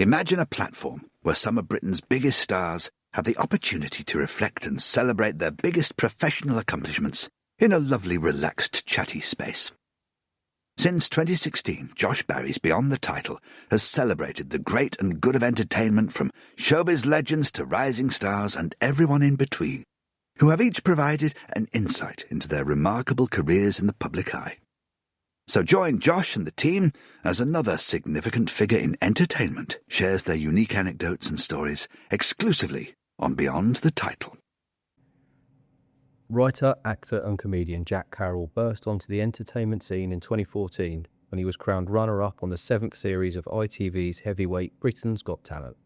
Imagine a platform where some of Britain's biggest stars have the opportunity to reflect and celebrate their biggest professional accomplishments in a lovely, relaxed, chatty space. Since 2016, Josh Barry's Beyond the Title has celebrated the great and good of entertainment from showbiz legends to rising stars and everyone in between, who have each provided an insight into their remarkable careers in the public eye. So join Josh and the team as another significant figure in entertainment shares their unique anecdotes and stories exclusively on Beyond the Title. Writer, actor and comedian Jack Carroll burst onto the entertainment scene in 2014 when he was crowned runner-up on the 7th series of ITV's heavyweight Britain's Got Talent.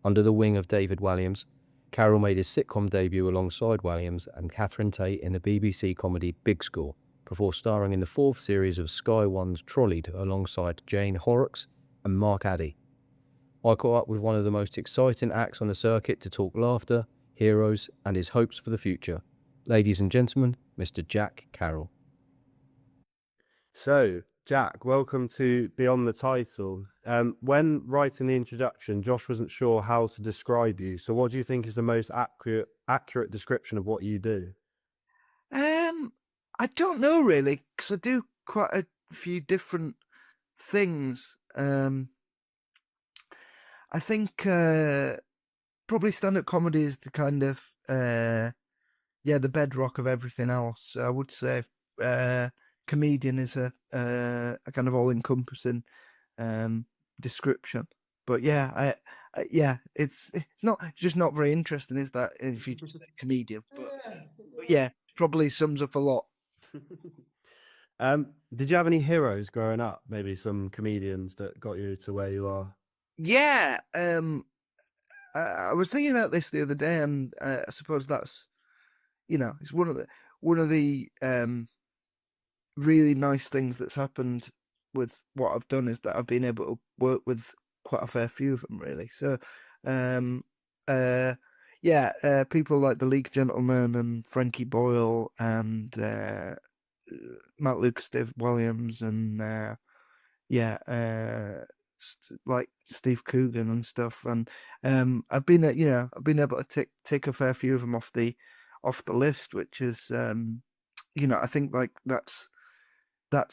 Under the wing of David Walliams, Carroll made his sitcom debut alongside Walliams and Catherine Tate in the BBC comedy Big Score, before starring in the 4th series of Sky One's Trollied alongside Jane Horrocks and Mark Addy. I caught up with one of the most exciting acts on the circuit to talk laughter, heroes and his hopes for the future. Ladies and gentlemen, Mr. Jack Carroll. So, Jack, welcome to Beyond the Title. When writing the introduction, Josh wasn't sure how to describe you. So what do you think is the most accurate description of what you do? I don't know really, because I do quite a few different things. I think probably stand-up comedy is the kind of the bedrock of everything else. I would say comedian is a kind of all-encompassing description. But it's just not very interesting, is that? If you just say comedian, but yeah, probably sums up a lot. Did you have any heroes growing up? Maybe some comedians that got you to where you are? Yeah, I was thinking about this the other day, and I suppose that's, it's one of the really nice things that's happened with what I've done is that I've been able to work with quite a fair few of them, really. So, people like the League Gentleman and Frankie Boyle and Matt Lucas, David Walliams, and like Steve Coogan and stuff. And I've been able to take a fair few of them off the list, which is I think like that's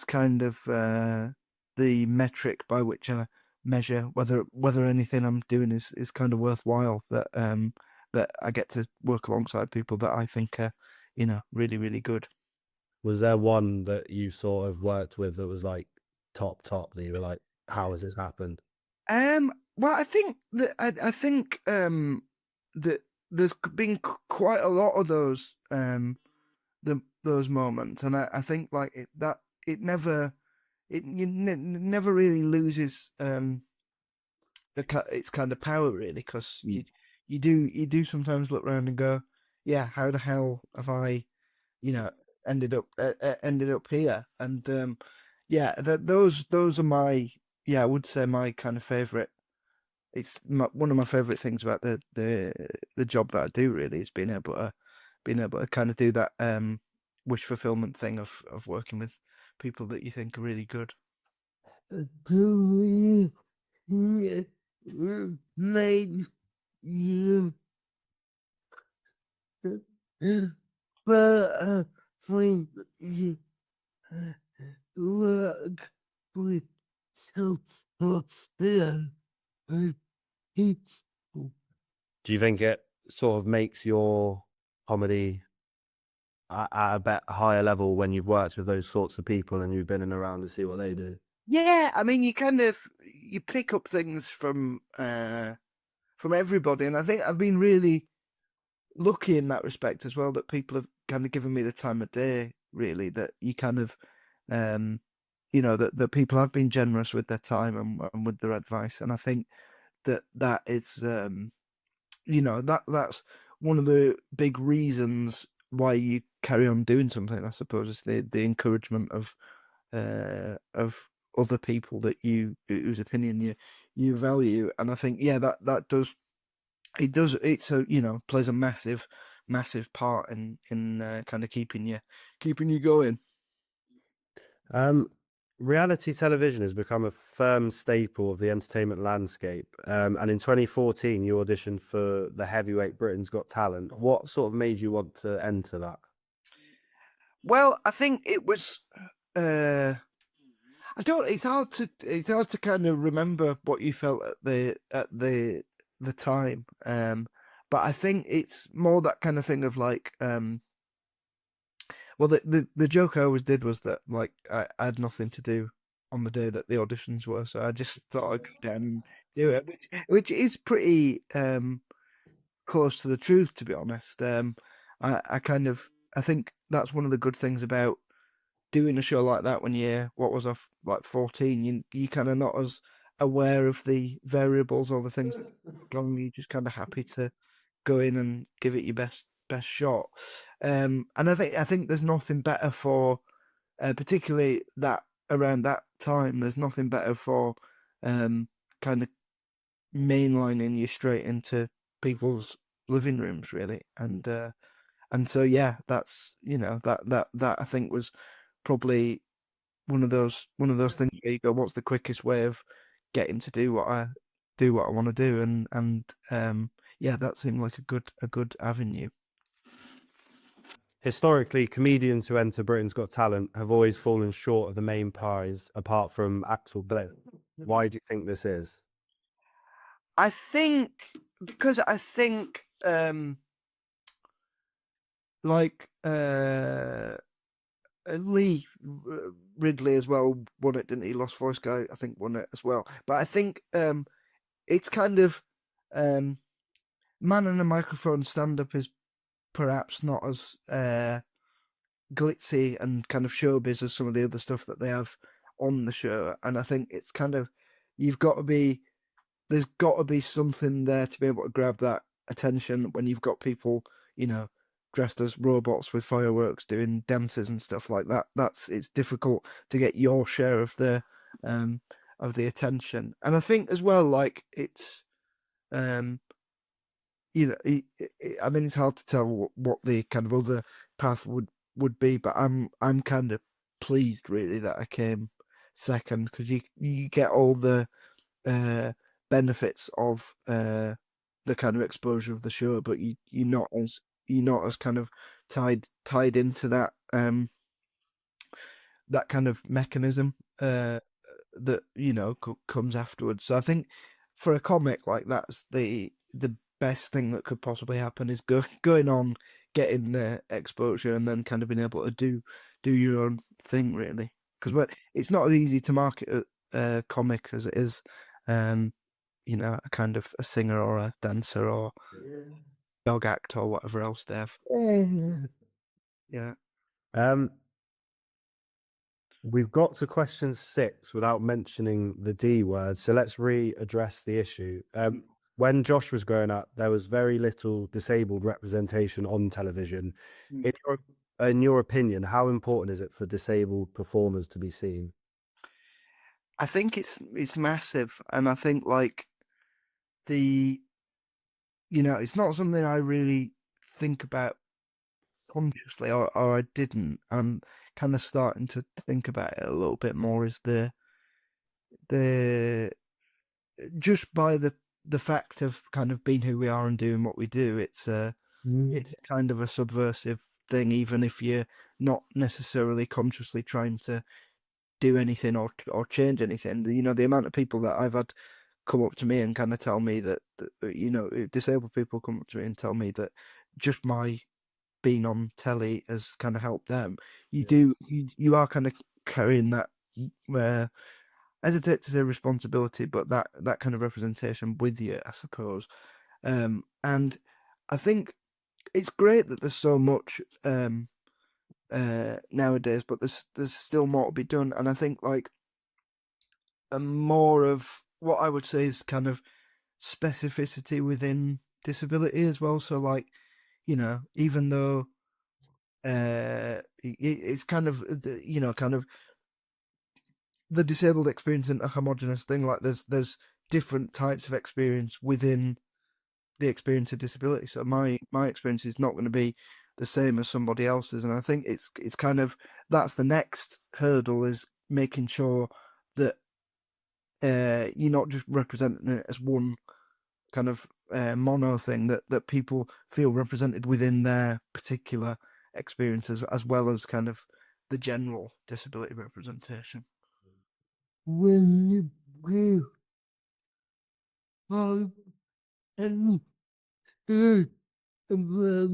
kind of the metric by which I measure whether anything I'm doing is kind of worthwhile. That I get to work alongside people that I think are really, really good. Was there one that you sort of worked with that was like top that you were like, how has this happened? Well, I think that that there's been quite a lot of those those moments, and I think like it never really loses its kind of power, really, because you do sometimes look around and go, yeah, how the hell have I ended up here? And those are my, I would say, my kind of favorite. It's one of my favorite things about the job that I do, really, is being able to kind of do that wish fulfillment thing of working with people that you think are really good. Made you but when you work with so people. Do you think it sort of makes your comedy at a bit higher level when you've worked with those sorts of people and you've been in around to see what they do? Yeah, I mean, you pick up things from everybody, and I think I've been really lucky in that respect as well, that people have kind of given me the time of day, really, that you kind of that people have been generous with their time and with their advice, and I think that it's that's one of the big reasons why you carry on doing something, I suppose, is the encouragement of other people that whose opinion you value. And I think that does plays a massive part in kind of keeping you going. Reality television has become a firm staple of the entertainment landscape. And in 2014, you auditioned for the heavyweight Britain's Got Talent. What sort of made you want to enter that? Well, I think it was. I don't. It's hard to kind of remember what you felt at the time. But I think it's more that kind of thing of like. Well, the joke I always did was that like I had nothing to do on the day that the auditions were, so I just thought I'd go down and do it, which is pretty close to the truth, to be honest. I think that's one of the good things about doing a show like that when you're like 14. You kind of not as aware of the variables or the things that go wrong. You're just kind of happy to go in and give it your best shot. And I think there's nothing better for, particularly that around that time. There's nothing better for kind of mainlining you straight into people's living rooms, really. And so yeah, that's that I think was probably one of those things where you go, what's the quickest way of getting to do what I want to do, and yeah, that seemed like a good avenue. Historically, comedians who enter Britain's Got Talent have always fallen short of the main prize, apart from Axel Blair. Why do you think this is? I think because like Lee Ridley as well won it, didn't he? Lost Voice Guy, I think, won it as well. But I think it's kind of man in a microphone stand up is perhaps not as glitzy and kind of showbiz as some of the other stuff that they have on the show. And I think it's kind of there's got to be something there to be able to grab that attention when you've got people, dressed as robots with fireworks doing dances and stuff like that. It's difficult to get your share of the attention. And I think as well, like it's I mean, it's hard to tell what the kind of other path would be, but I'm kind of pleased really that I came second, because you get all the benefits of the kind of exposure of the show, but you're not as kind of tied into that that kind of mechanism that comes afterwards. So I think for a comic, like, that's the best thing that could possibly happen, is going on, getting the exposure, and then kind of being able to do your own thing, really. Because it's not as easy to market a comic as it is a kind of a singer or a dancer or dog act or whatever else they have. Yeah. We've got to question 6 without mentioning the D word, so let's readdress the issue. When Josh was growing up, there was very little disabled representation on television. In your opinion, how important is it for disabled performers to be seen? I think it's massive, and I think like it's not something I really think about consciously, or I didn't. I'm kind of starting to think about it a little bit more, is the just by the fact of kind of being who we are and doing what we do, it's kind of a subversive thing, even if you're not necessarily consciously trying to do anything or change anything. The amount of people that I've had come up to me and kind of tell me that disabled people come up to me and tell me that just my being on telly has kind of helped them. You are kind of carrying that, I hesitate to say responsibility, but that kind of representation with you, I suppose. And I think it's great that there's so much nowadays, but there's still more to be done. And I think like more of what I would say is kind of specificity within disability as well. So like, even though it's kind of kind of the disabled experience isn't a homogenous thing. Like there's different types of experience within the experience of disability. So my experience is not going to be the same as somebody else's, and I think it's kind of that's the next hurdle, is making sure that you're not just representing it as one kind of mono thing, that people feel represented within their particular experiences, as well as kind of the general disability representation. when you give hope and good about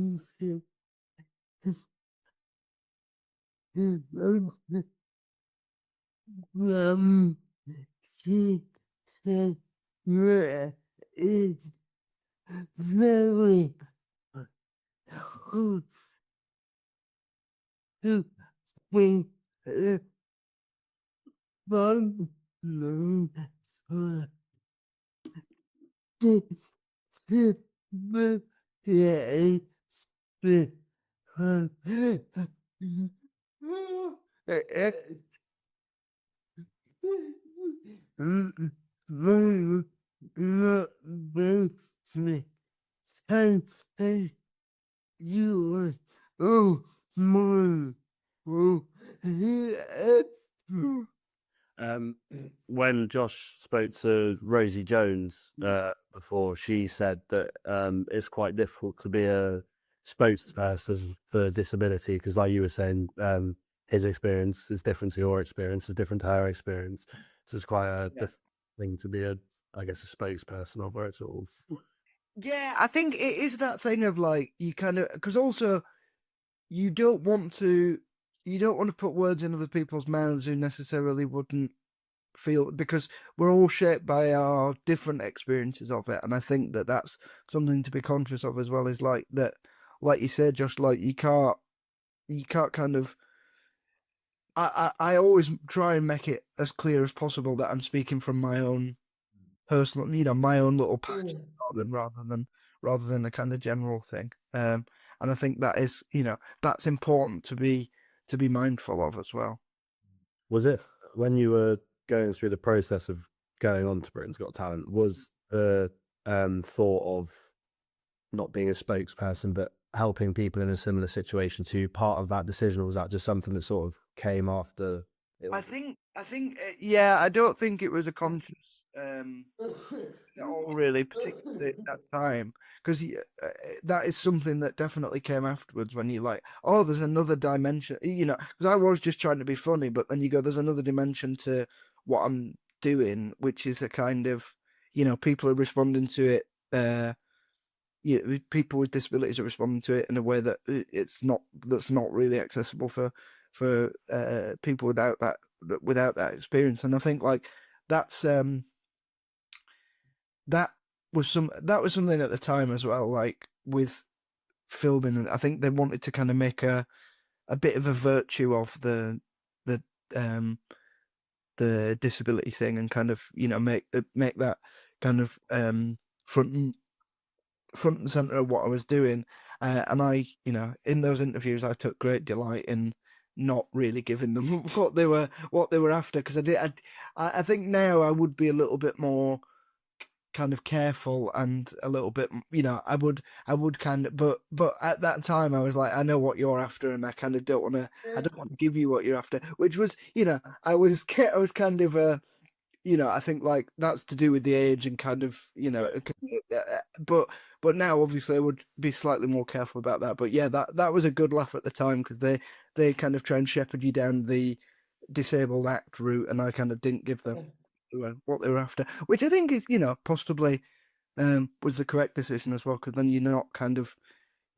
from she said is very good to bring fun yeah, you oh my When Josh spoke to Rosie Jones before, she said that it's quite difficult to be a spokesperson for disability because, like you were saying, his experience is different to your experience, is different to her experience. So it's quite a difficult thing to be I guess, a spokesperson of it all. Yeah, I think it is that thing of like, you kind of, because also you don't want to put words in other people's mouths who necessarily wouldn't feel, because we're all shaped by our different experiences of it. And I think that that's something to be conscious of as well, is like that, like you said, just like you can't kind of, I always try and make it as clear as possible that I'm speaking from my own personal, my own little patch rather than a kind of general thing. And I think that is, that's important to be mindful of as well. Was it when you were going through the process of going on to Britain's Got Talent, was the thought of not being a spokesperson but helping people in a similar situation to part of that decision, or was that just something that sort of came after? I think, yeah, I don't think it was a conscious at all, really, particularly at that time, because that is something that definitely came afterwards when you like, oh, there's another dimension, because I was just trying to be funny, but then you go, there's another dimension to what I'm doing, which is a kind of, people are responding to it. People with disabilities are responding to it in a way that that's not really accessible for people without that experience. And I think like that's that was something at the time as well, like with filming. And I think they wanted to kind of make a bit of a virtue of the disability thing, and kind of make that kind of front and center of what I was doing. And I, in those interviews, I took great delight in not really giving them what they were after, because I think now I would be a little bit more kind of careful and a little bit, I would kind of, but at that time I was like, I know what you're after, and I kind of I don't want to give you what you're after, which was, I was kind of I think like that's to do with the age and kind of, but now obviously I would be slightly more careful about that. But yeah, that was a good laugh at the time, because they kind of try and shepherd you down the disabled act route, and I kind of didn't give them what they were after, which I think is, possibly was the correct decision as well, because then you're not kind of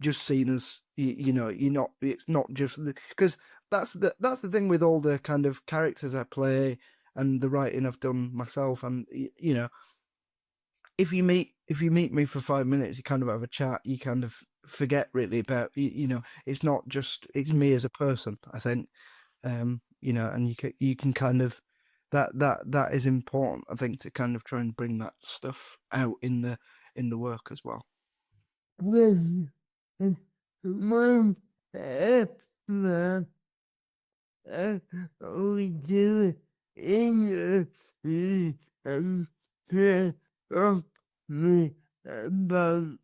just seen as you're not, it's not just because that's the thing with all the kind of characters I play and the writing I've done myself. And if you meet me for 5 minutes, you kind of have a chat, you kind of forget really about it's not just, it's me as a person, I think. And you can kind of, that is important, I think, to kind of try and bring that stuff out in the work as well. when mom man we do in of me about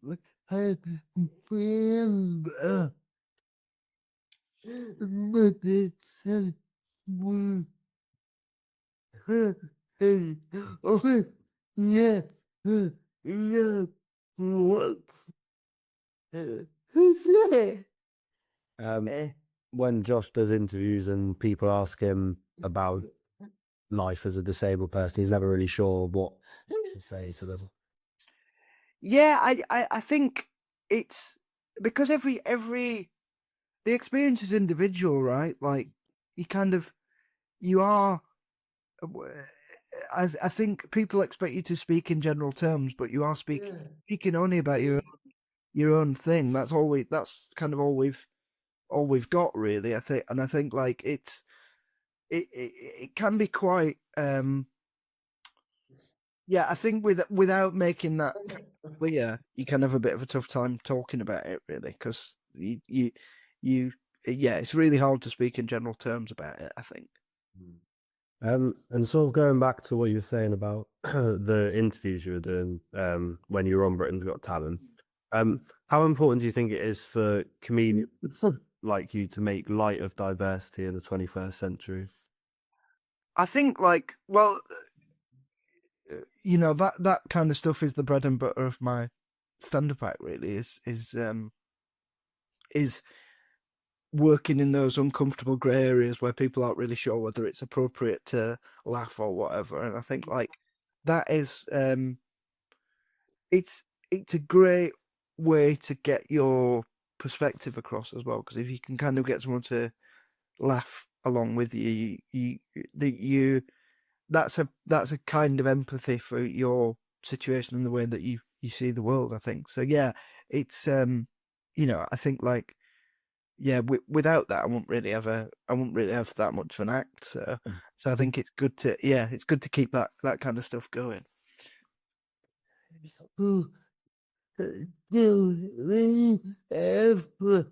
her friend but it said yeah, yeah, what? Who's that? When Josh does interviews and people ask him about life as a disabled person, he's never really sure what to say to them. Yeah, I think it's because every the experience is individual, right? Like you are. I think people expect you to speak in general terms, but you are speaking only about your own thing. That's kind of all we've got, really. I think like it can be quite yeah. I think without making that clear, you can have a bit of a tough time talking about it, really, because you yeah, it's really hard to speak in general terms about it, I think. And sort of going back to what you were saying about the interviews you were doing when you were on Britain's Got Talent, how important do you think it is for comedians like you to make light of diversity in the 21st century? I think, like, well, that kind of stuff is the bread and butter of my stand-up act, really. Is working in those uncomfortable grey areas where people aren't really sure whether it's appropriate to laugh or whatever. And I think like that is it's a great way to get your perspective across as well, because if you can kind of get someone to laugh along with you, that's a kind of empathy for your situation and the way that you see the world, I think. So yeah, it's I think like yeah, without that, I wouldn't really have that much of an act. So I think it's good to keep that kind of stuff going. Who do we have no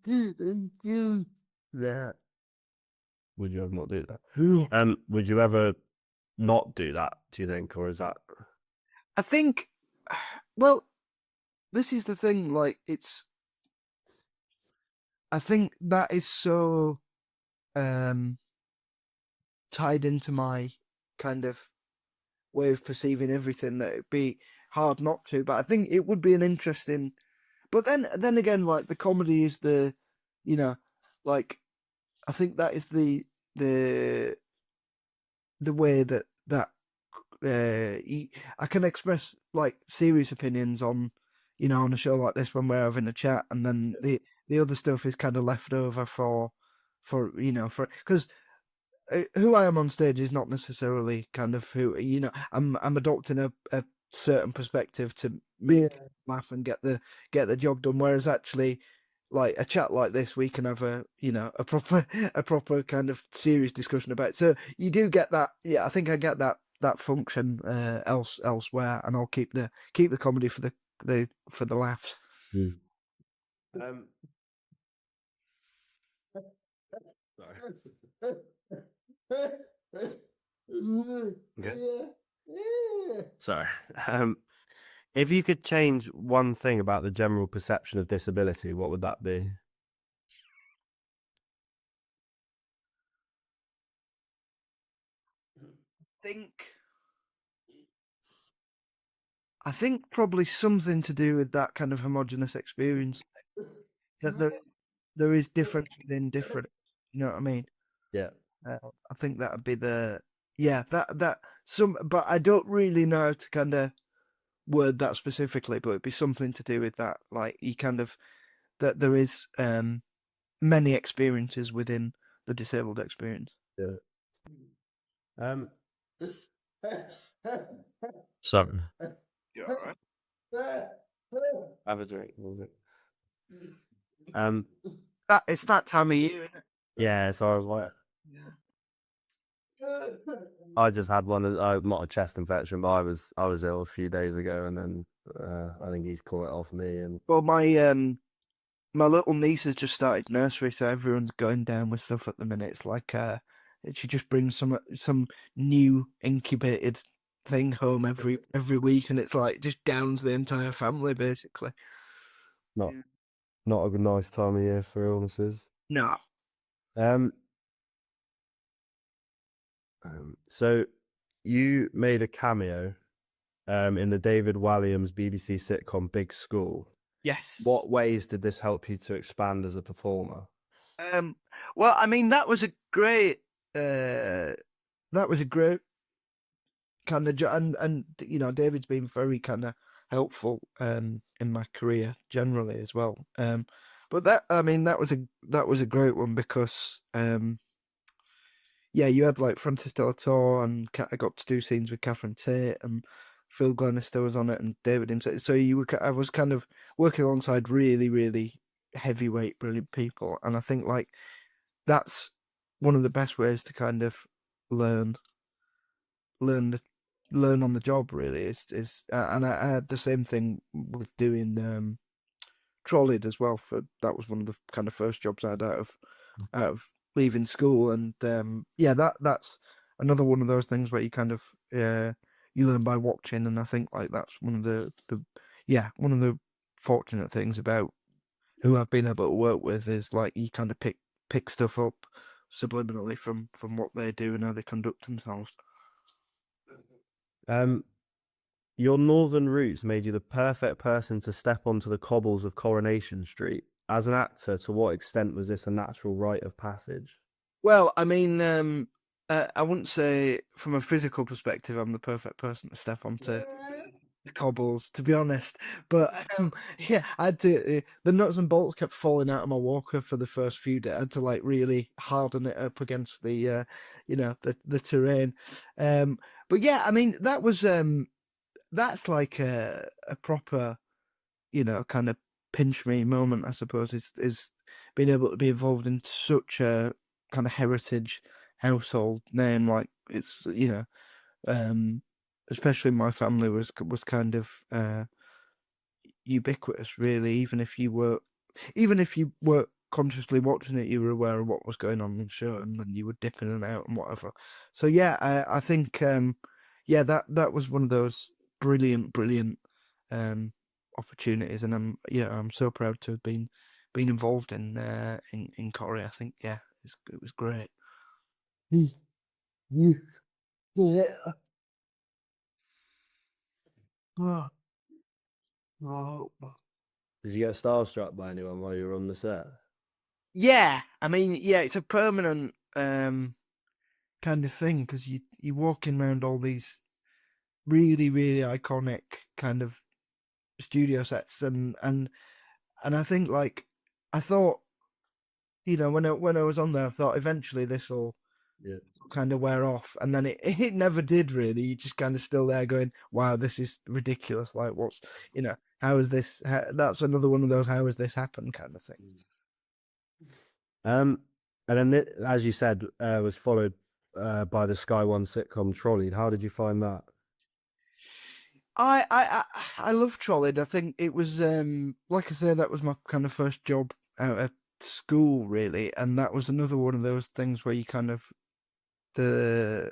do that? Would you ever not do that? Would you ever not do that, do you think, or is that? I think, well, this is the thing. Like, I think that is so tied into my kind of way of perceiving everything that it'd be hard not to. But I think it would be an interesting. But then again, like the comedy is like I think that is the way that I can express like serious opinions on on a show like this when we're having a chat, and then the other stuff is kind of left over for because who I am on stage is not necessarily kind of who I'm adopting a certain perspective to make laugh and get the job done, whereas actually like a chat like this we can have a a proper kind of serious discussion about it. So you do get that. Yeah, I think I get that function elsewhere, and I'll keep the comedy for the laughs. Sorry. If you could change one thing about the general perception of disability, what would that be? I think probably something to do with that kind of homogenous experience. That there is difference within different. You know what I mean? Yeah. I think that would be that some, but I don't really know how to kind of word that specifically. But it'd be something to do with that, like you kind of that there is many experiences within the disabled experience. Yeah. Sorry. You all right? Have a drink. It's that time of year, isn't it? Yeah, so I was like, I just had one, not a chest infection, but I was ill a few days ago, and then I think he's caught it off me. And Well, my little niece has just started nursery, so everyone's going down with stuff at the minute. It's like she just brings some new incubated thing home every week, and it's like just downs the entire family basically. not a nice time of year for illnesses. No. Um, so you made a cameo in the David Walliams BBC sitcom Big School. Yes. What ways did this help you to expand as a performer? Well, I mean, that was a great kind of and you know, David's been very kind of helpful in my career generally as well. But that, I mean, that was a great one because yeah, you had like Francis Delator and I got to do scenes with Catherine Tate and Phil Glenister was on it and David himself. So I was kind of working alongside really, really heavyweight, brilliant people, and I think like that's one of the best ways to kind of learn on the job. Really, is and I had the same thing with doing Trollied as well. That was one of the kind of first jobs I had out of leaving school, and yeah, that's another one of those things where you kind of you learn by watching, and I think like that's one of the one of the fortunate things about who I've been able to work with is like you kind of pick stuff up subliminally from what they do and how they conduct themselves. Your northern roots made you the perfect person to step onto the cobbles of Coronation Street. As an actor, to what extent was this a natural rite of passage? Well, I mean, I wouldn't say from a physical perspective I'm the perfect person to step onto the cobbles, to be honest. But yeah, I had to. The nuts and bolts kept falling out of my walker for the first few days. I had to like really harden it up against the, you know, the terrain. But yeah, I mean, that was that's like a proper, you know, kind of pinch me moment, I suppose, is being able to be involved in such a kind of heritage household name. Like it's, you know, especially my family was kind of ubiquitous, really. Even if you were consciously watching it, you were aware of what was going on in the show, and then you were dipping in and out and whatever. So yeah, I think yeah, that was one of those brilliant opportunities, and I'm so proud to have been involved in Corrie. I think yeah, it was great. Yeah. Oh, oh, Did you get starstruck by anyone while you were on the set? Yeah, I mean, yeah, it's a permanent kind of thing because you're walking around all these really iconic kind of studio sets, and I think like I thought, you know, when I was on there, I thought eventually this will kind of wear off, and then it never did really. You just kind of still there going, wow, this is ridiculous. Like, what's, you know, how is this? That's another one of those how has this happened kind of thing. And then as you said, was followed by the Sky One sitcom Trollied. How did you find that? I love Trollied. I think it was like I say, that was my kind of first job out of school really, and that was another one of those things where you kind of it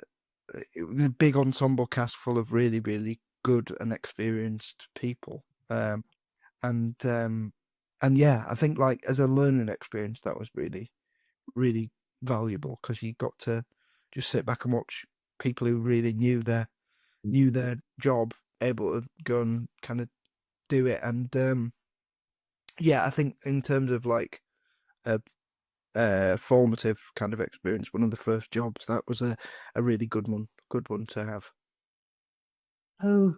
was a big ensemble cast full of really good and experienced people, and yeah, I think like as a learning experience that was really valuable because you got to just sit back and watch people who really knew their job able to go and kind of do it. And yeah, I think in terms of like a formative kind of experience, one of the first jobs, that was a really good one to have. oh,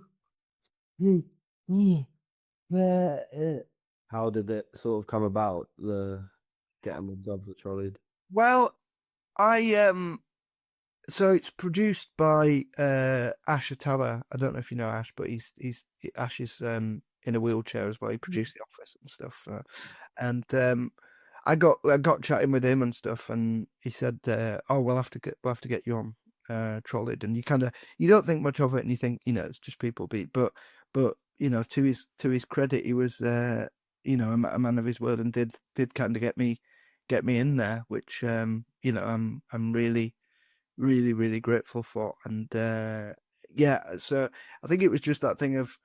yeah. How did it sort of come about, the getting the jobs at Trollied? Well, I so it's produced by Ash Atala. I don't know if you know Ash, but he's Ash is in a wheelchair as well. He produced The Office and stuff, and I got chatting with him and stuff, and he said, "Oh, we'll have to get you on Trollied." And you don't think much of it, and you think, you know, it's just people beat, but you know, to his credit, he was you know, a man of his word, and did kind of get me in there, which you know, I'm really grateful for. And yeah, so I think it was just that thing of,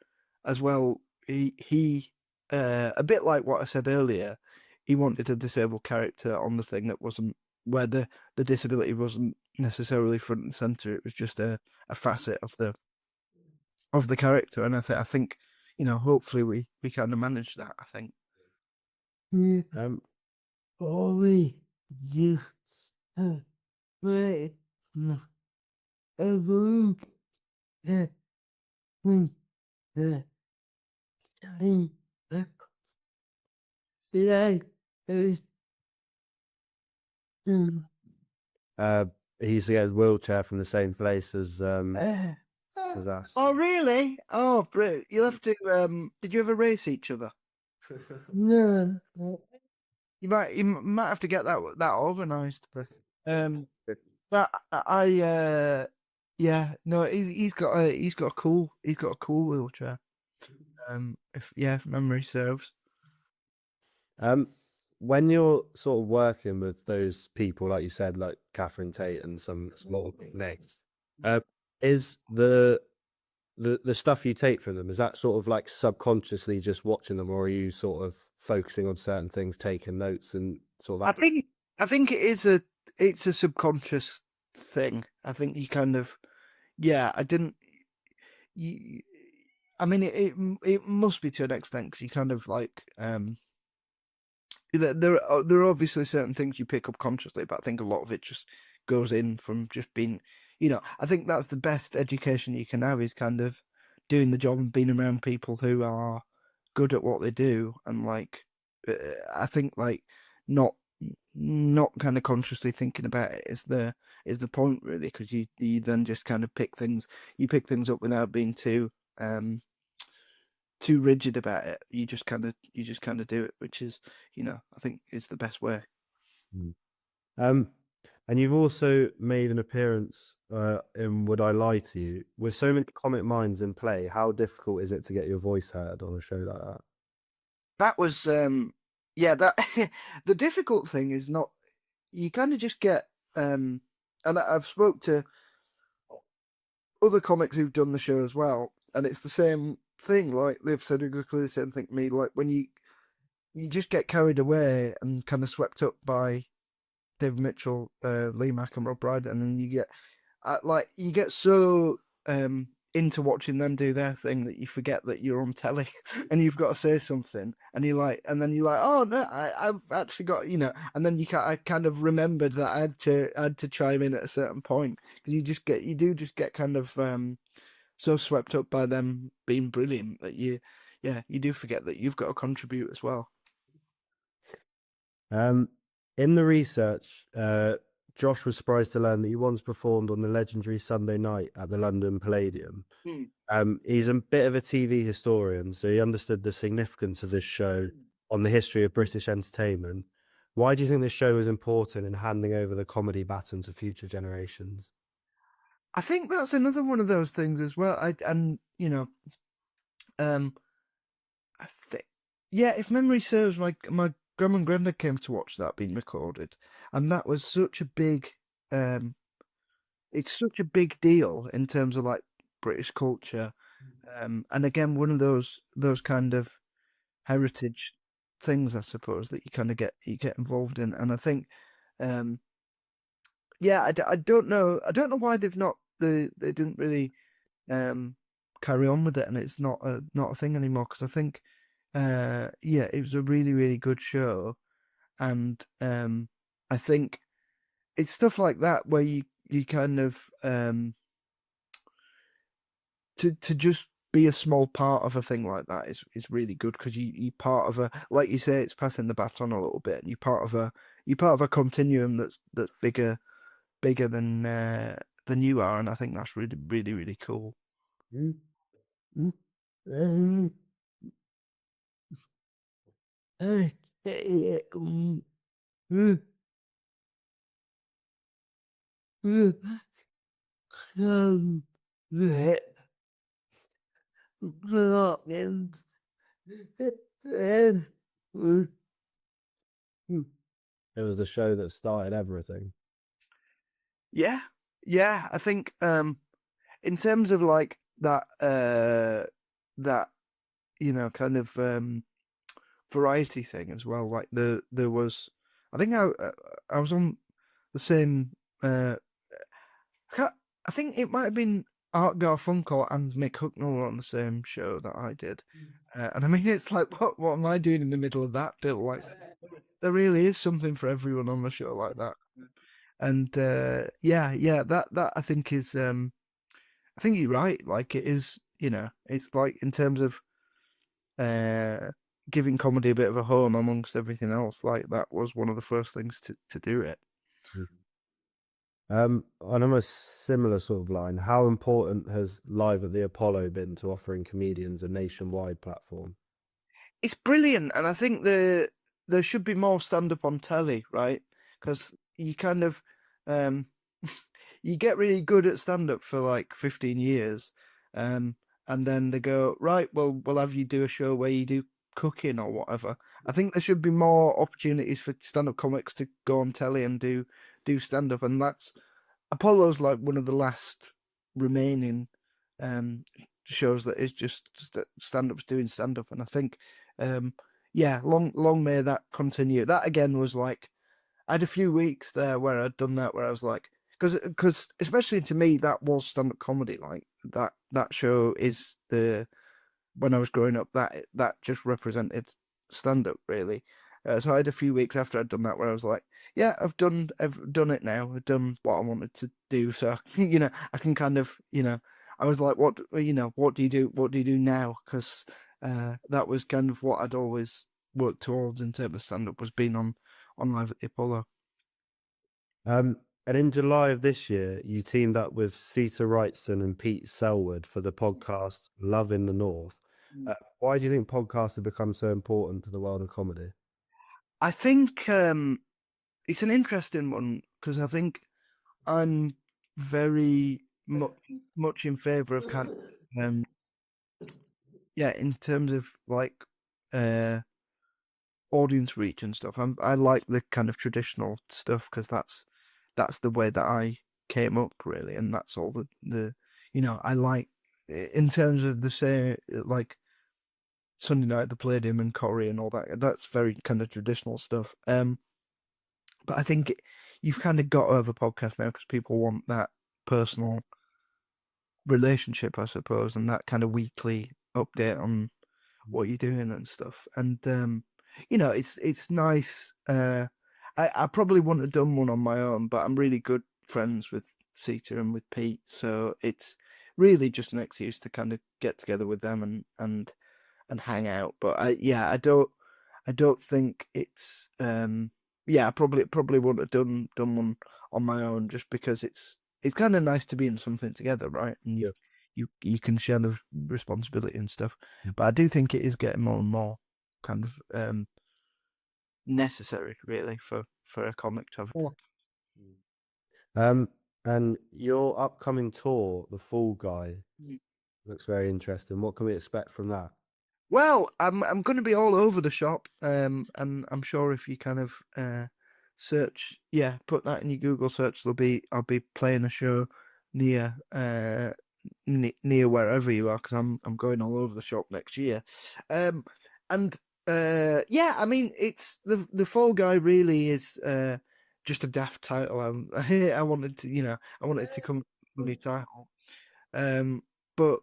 as well, he a bit like what I said earlier, he wanted a disabled character on the thing that wasn't where the disability wasn't necessarily front and center. It was just a facet of the character, and I think hopefully we kind of managed that. I think. Only you right every time He used to get his wheelchair from the same place as us. Oh really? Oh, brilliant! You'll have to. Did you ever race each other? no You might have to get that organised. But yeah, no, he's got a cool wheelchair. If memory serves. When you're sort of working with those people, like you said, like Catherine Tate and some small names, is the stuff you take from them, is that sort of like subconsciously just watching them, or are you sort of focusing on certain things, taking notes and sort of? I think it's a subconscious thing. I think you kind of, I didn't. I mean, it must be to an extent, because you kind of like there are obviously certain things you pick up consciously, but I think a lot of it just goes in from just being, I think that's the best education you can have, is kind of doing the job and being around people who are good at what they do, and like I think like not kind of consciously thinking about it is the point, really, because you then just kind of pick things up without being too rigid about it. You just kind of do it, which is, I think is the best way. And you've also made an appearance in Would I Lie to You? With so many comic minds in play, how difficult is it to get your voice heard on a show like that? That was that the difficult thing is not, you kind of just get and I've spoke to other comics who've done the show as well, and it's the same thing. Like, they've said exactly the same thing to me. Like, when you just get carried away and kind of swept up by David Mitchell, Lee Mack, and Rob Brydon, and you get so into watching them do their thing that you forget that you're on telly and you've got to say something, and you're like, oh no, I've actually got, and then I kind of remembered that I had to chime in at a certain point, because you do just get kind of so swept up by them being brilliant that you do forget that you've got to contribute as well. In the research, Josh was surprised to learn that he once performed on the legendary Sunday night at the London Palladium. He's a bit of a TV historian, so he understood the significance of this show on the history of British entertainment. Why do you think this show is important in handing over the comedy baton to future generations? I think that's another one of those things as well. I think, if memory serves, my grandma and granddad came to watch that being recorded, and that was such a big it's such a big deal in terms of like British culture, and again, one of those kind of heritage things, I suppose, that you kind of get involved in. And I think I don't know why they didn't really carry on with it, and it's not a thing anymore, because I think it was a really, really good show. And I think it's stuff like that where you kind of to just be a small part of a thing like that is really good, because you part of a, like you say, it's passing the baton a little bit, and you're part of a continuum that's bigger than you are, and I think that's really, really, really cool. It was the show that started everything. Yeah, I think in terms of like that kind of variety thing as well. Like there was, I think I was on Uh, I think it might have been Art Garfunkel and Mick Hucknall were on the same show that I did, and I mean it's like what am I doing in the middle of that bill? Like there really is something for everyone on a show like that, and that I think is I think you're right. Like it is, it's like in terms of giving comedy a bit of a home amongst everything else. Like that was one of the first things to do it. On a similar sort of line, how important has Live at the Apollo been to offering comedians a nationwide platform? It's brilliant, and I think there should be more stand up on telly, right? Because you kind of you get really good at stand up for like 15 years, and then they go, right, well, we'll have you do a show where you do cooking or whatever. I think there should be more opportunities for stand up comics to go on telly and do stand up, and that's Apollo's like one of the last remaining shows that is just stand ups doing stand up, and I think long may that continue. That again was like I had a few weeks there where I'd done that where I was like, because especially to me that was stand up comedy. Like that show is when I was growing up that just represented stand up really. So I had a few weeks after I'd done that where I was like, yeah, I've done it now. I've done what I wanted to do. So I can kind of I was like, what do you do? What do you do now? Because that was kind of what I'd always worked towards in terms of stand up, was being on Live at the Apollo. And in July of this year, you teamed up with Sita Wrightson and Pete Selwood for the podcast Love in the North. Why do you think podcasts have become so important to the world of comedy? I think it's an interesting one because I think I'm very much in favour of kind of in terms of like audience reach and stuff. I like the kind of traditional stuff because that's the way that I came up really, and that's all the I like in terms of the say like Sunday Night at the Palladium and Corrie and all that. That's very kind of traditional stuff. But I think you've kind of got to have a podcast now because people want that personal relationship, I suppose, and that kind of weekly update on what you're doing and stuff. And it's nice. I probably wouldn't have done one on my own, but I'm really good friends with Sita and with Pete, so it's really just an excuse to kind of get together with them and hang out. But I don't think it's I probably wouldn't have done one on my own just because it's kind of nice to be in something together, right? And you can share the responsibility and stuff. But I do think it is getting more and more kind of necessary, really, for a comic to have. And your upcoming tour, The Fall Guy, looks very interesting. What can we expect from that? Well, I'm going to be all over the shop, and I'm sure if you kind of search, put that in your Google search, I'll be playing a show near near wherever you are, because I'm going all over the shop next year, I mean it's the Fall Guy really is just a daft title. I wanted to come with a title, but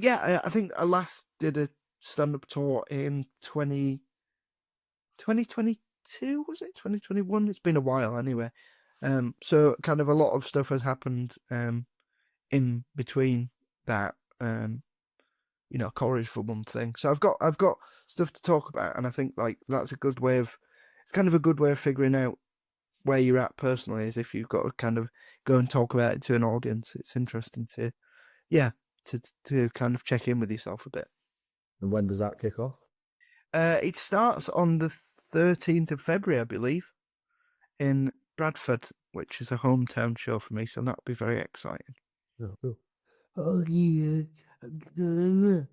yeah, I think I last did a stand-up tour in 2022, was it 2021? It's been a while anyway. So kind of a lot of stuff has happened in between that. Corey's for one thing. So I've got stuff to talk about, and I think like that's a good way of figuring out where you're at personally, is if you've got to kind of go and talk about it to an audience. It's interesting to kind of check in with yourself a bit. And when does that kick off? It starts on the 13th of February, I believe, in Bradford, which is a hometown show for me, so that'll be very exciting. Oh, cool. Okay, I'm gonna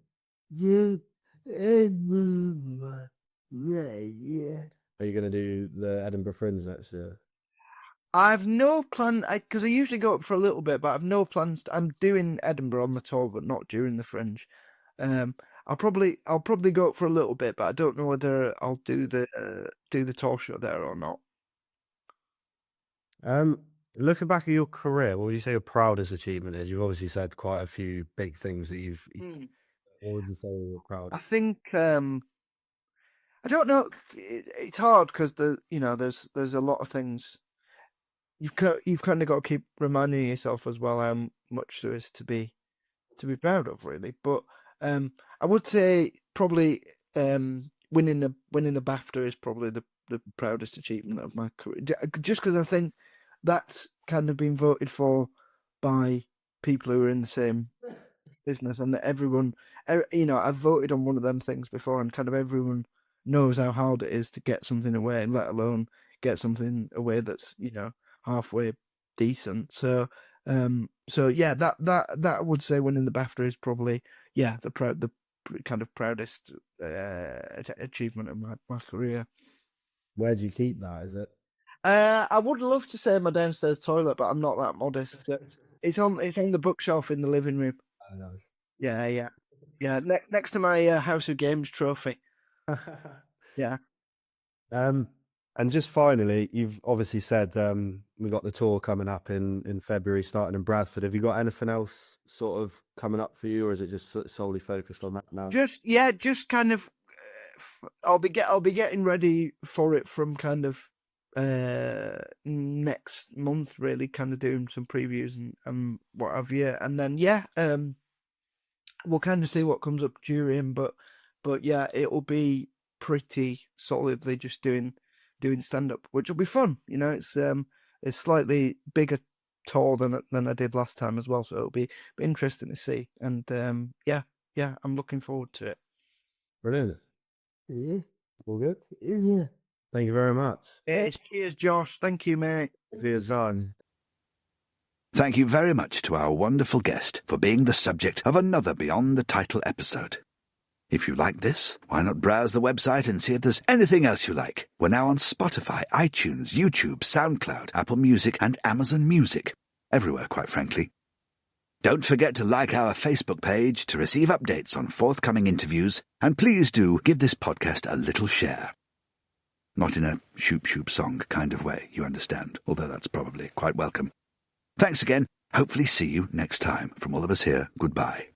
do Edinburgh. Yeah. Are you going to do the Edinburgh Fringe next year? I've no plan, because I usually go up for a little bit, but I've no plans. I'm doing Edinburgh on the tour, but not during the Fringe. I'll probably go up for a little bit, but I don't know whether I'll do the tour show there or not. Looking back at your career, what would you say your proudest achievement is? You've obviously said quite a few big things that you've. What would you say you're proud I of? think I don't know. It's hard because there's a lot of things you've kind of got to keep reminding yourself as well how much there is to be proud of, really. But I would say probably winning the BAFTA is probably the proudest achievement of my career, just because I think that's kind of been voted for by people who are in the same business, and that everyone, I've voted on one of them things before, and kind of everyone knows how hard it is to get something away, let alone get something away that's halfway decent. So yeah, that I would say winning the BAFTA is probably the kind of proudest achievement of my career. Where do you keep that? Is it? I would love to say my downstairs toilet, but I'm not that modest. It's on the bookshelf in the living room. Oh, nice. Yeah. Next to my House of Games trophy. Yeah. And just finally, you've obviously said we got the tour coming up in February, starting in Bradford. Have you got anything else sort of coming up for you, or is it just solely focused on that now? Just kind of. I'll be getting ready for it from kind of next month, really, kind of doing some previews and what have you, and then we'll kind of see what comes up during, but yeah, it will be pretty solidly just doing stand up, which will be fun. It's slightly bigger tour than I did last time as well, so it'll be interesting to see. And yeah, I'm looking forward to it. Brilliant. Yeah. All good. Yeah. Thank you very much. Cheers, Josh. Thank you, mate. For your time. Thank you very much to our wonderful guest for being the subject of another Beyond the Title episode. If you like this, why not browse the website and see if there's anything else you like. We're now on Spotify, iTunes, YouTube, SoundCloud, Apple Music, and Amazon Music. Everywhere, quite frankly. Don't forget to like our Facebook page to receive updates on forthcoming interviews, and please do give this podcast a little share. Not in a shoop-shoop song kind of way, you understand, although that's probably quite welcome. Thanks again. Hopefully see you next time. From all of us here, goodbye.